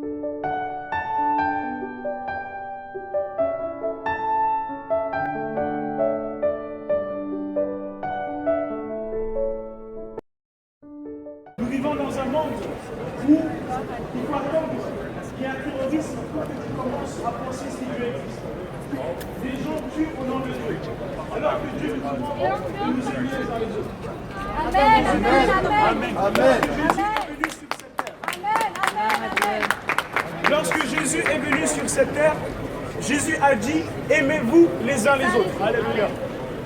Nous vivons dans un monde où il faut attendre qu'il y ait un terrorisme pour que tu commences à penser si Dieu existe. Les gens tuent au nom de Dieu, alors que Dieu nous demande de nous aimer les uns les autres. Amen, amen, amen. Amen. Jésus est venu sur cette terre. Amen, amen, amen. Lorsque Jésus est venu sur cette terre, Jésus a dit « Aimez-vous les uns les autres ». Alléluia.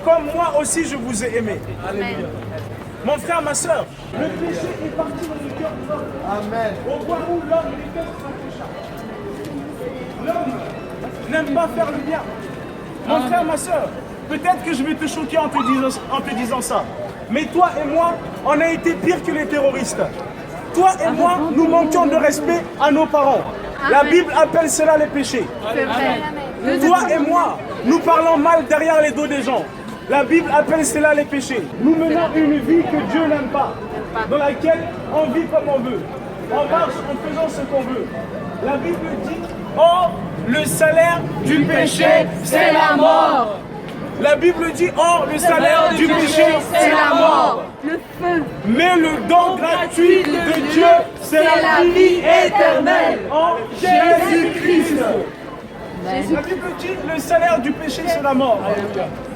Comme moi aussi je vous ai aimé. Alléluia. Mon frère, ma soeur, le péché est parti dans le cœur de l'homme. Amen. Au point où l'homme déteste sa péché. L'homme n'aime pas faire le bien. Mon frère, ma soeur, peut-être que je vais te choquer en te disant ça. Mais toi et moi, on a été pire que les terroristes. Toi et moi, nous manquions de respect à nos parents. La Bible appelle cela les péchés. C'est vrai. Toi et moi, nous parlons mal derrière les dos des gens. La Bible appelle cela les péchés. Nous menons une vie que Dieu n'aime pas, dans laquelle on vit comme on veut. On marche en faisant ce qu'on veut. La Bible dit, or, le salaire du péché, c'est la mort. La Bible dit, or, le salaire du péché, c'est la mort. Le feu. Mais le don gratuit de Dieu, c'est la vie éternelle en Jésus-Christ. La Bible dit, le salaire du péché, c'est la mort.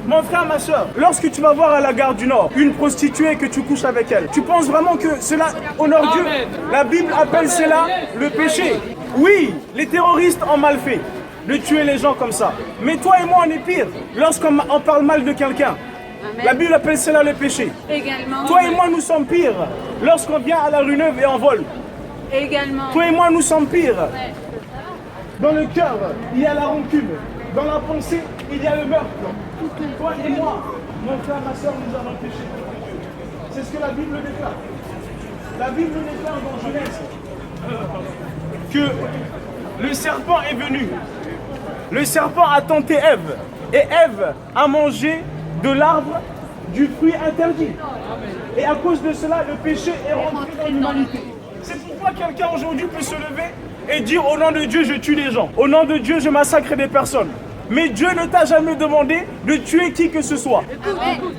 Mon frère, ma soeur, lorsque tu vas voir à la gare du Nord une prostituée que tu couches avec elle, tu penses vraiment que cela honore Dieu? La Bible appelle cela le péché. Oui, les terroristes ont mal fait de tuer les gens comme ça. Mais toi et moi, on est pire lorsqu'on parle mal de quelqu'un. La Bible appelle cela le péché. Également. Toi et moi, nous sommes pires lorsqu'on vient à la rue Neuve et on vole. Également. Toi et moi, nous sommes pires. Dans le cœur, il y a la rancune. Dans la pensée, il y a le meurtre. Toi et moi, mon frère, ma soeur, nous avons péché contre Dieu. C'est ce que la Bible déclare. La Bible déclare dans Genèse que le serpent est venu. Le serpent a tenté Ève. Et Ève a mangé de l'arbre du fruit interdit. Et à cause de cela, le péché est rentré dans l'humanité. C'est pourquoi quelqu'un aujourd'hui peut se lever et dire au nom de Dieu, je tue les gens. Au nom de Dieu, je massacre des personnes. Mais Dieu ne t'a jamais demandé de tuer qui que ce soit.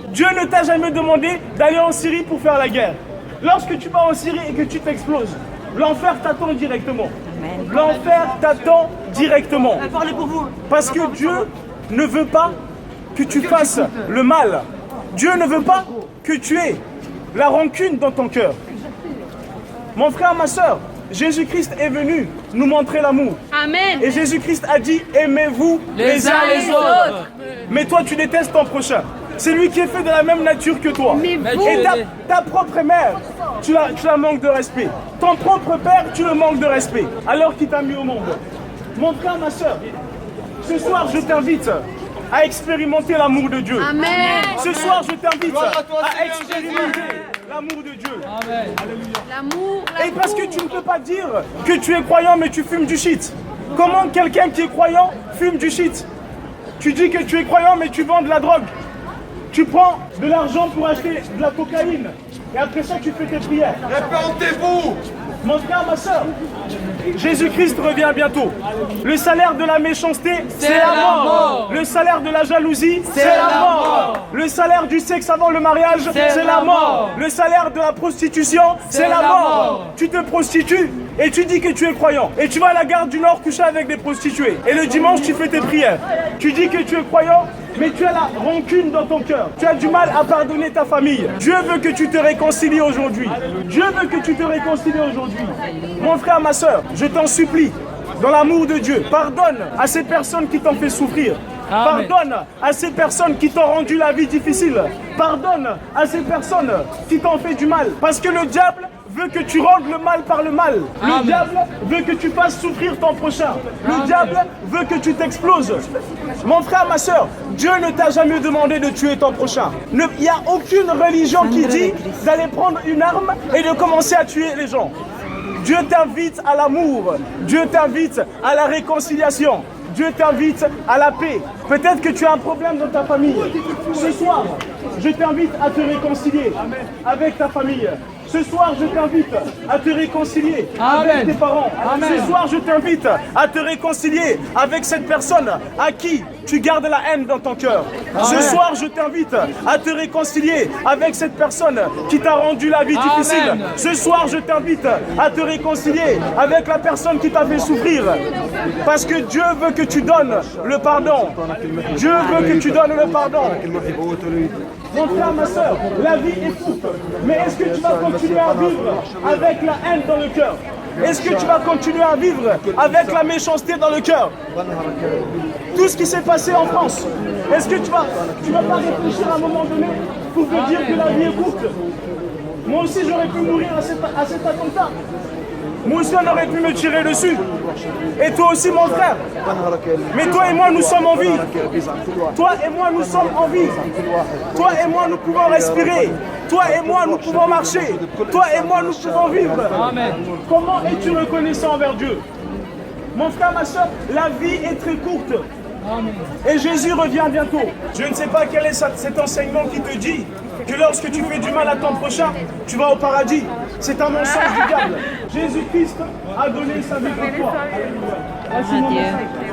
Dieu ne t'a jamais demandé d'aller en Syrie pour faire la guerre. Lorsque tu vas en Syrie et que tu t'exploses, l'enfer t'attend directement. L'enfer t'attend directement. Parce que Dieu ne veut pas que tu fasses le mal. Dieu ne veut pas que tu aies la rancune dans ton cœur. Mon frère, ma soeur, Jésus-Christ est venu nous montrer l'amour. Amen. Et Jésus-Christ a dit, aimez-vous les uns les autres. Mais toi, tu détestes ton prochain. C'est lui qui est fait de la même nature que toi. Mais vous... Et ta propre mère, tu la manques de respect. Ton propre père, tu le manques de respect. Alors qu'il t'a mis au monde. Mon frère, ma soeur, ce soir, je t'invite à expérimenter l'amour de Dieu. Amen. Ce soir, je t'invite à expérimenter l'amour de Dieu. Amen. L'amour. Et parce que tu ne peux pas dire que tu es croyant mais tu fumes du shit. Comment quelqu'un qui est croyant fume du shit? Tu dis que tu es croyant mais tu vends de la drogue. Tu prends de l'argent pour acheter de la cocaïne. Et après ça tu fais tes prières. Répentez-vous. Mon frère, ma soeur, Jésus-Christ revient bientôt. Le salaire de la méchanceté, c'est la mort. Le salaire de la jalousie, c'est la mort. Le salaire du sexe avant le mariage, c'est la mort. Le salaire de la prostitution, c'est la mort. Tu te prostitues et tu dis que tu es croyant. Et tu vas à la gare du Nord coucher avec des prostituées. Et le dimanche, tu fais tes prières. Tu dis que tu es croyant, mais tu as la rancune dans ton cœur. Tu as du mal à pardonner ta famille. Dieu veut que tu te réconcilies aujourd'hui. Dieu veut que tu te réconcilies aujourd'hui. Mon frère, ma soeur, je t'en supplie, dans l'amour de Dieu, pardonne à ces personnes qui t'ont fait souffrir. Amen. Pardonne à ces personnes qui t'ont rendu la vie difficile. Pardonne à ces personnes qui t'ont fait du mal. Parce que le diable veut que tu rendes le mal par le mal. Le Amen. diable veut que tu fasses souffrir ton prochain. Le diable veut que tu t'exploses. Mon frère, ma soeur, Dieu ne t'a jamais demandé de tuer ton prochain. Il n'y a aucune religion qui dit d'aller prendre une arme et de commencer à tuer les gens. Dieu t'invite à l'amour. Dieu t'invite à la réconciliation. Dieu t'invite à la paix. Peut-être que tu as un problème dans ta famille. Ce soir, je t'invite à te réconcilier avec ta famille. Ce soir, je t'invite à te réconcilier Amen. avec tes parents. Amen. Ce soir, je t'invite à te réconcilier avec cette personne à qui tu gardes la haine dans ton cœur. Ce soir, je t'invite à te réconcilier avec cette personne qui t'a rendu la vie difficile. Amen. Ce soir, je t'invite à te réconcilier avec la personne qui t'a fait souffrir. Parce que Dieu veut que tu donnes le pardon. Dieu veut que tu donnes le pardon. Mon frère, ma soeur, la vie est courte. Mais est-ce que tu vas continuer à vivre avec la haine dans le cœur? Est-ce que tu vas continuer à vivre avec la méchanceté dans le cœur? Tout ce qui s'est passé en France, est-ce que tu vas pas réfléchir à un moment donné pour te dire que la vie est courte? Moi aussi, j'aurais pu mourir à cet attentat. Moi aussi, on aurait pu me tirer dessus. Et toi aussi, mon frère. Mais toi et moi, nous sommes en vie. Toi et moi, nous sommes en vie. Toi et moi, nous pouvons respirer. Toi et moi, nous pouvons marcher. Toi et moi, nous pouvons vivre. Amen. Comment es-tu reconnaissant envers Dieu? Mon frère, ma soeur, la vie est très courte. Et Jésus revient bientôt. Je ne sais pas quel est cet enseignement qui te dit que lorsque tu fais du mal à ton prochain, tu vas au paradis. C'est un mensonge du diable. Jésus-Christ a donné sa vie pour toi. Alléluia. Voici mon message.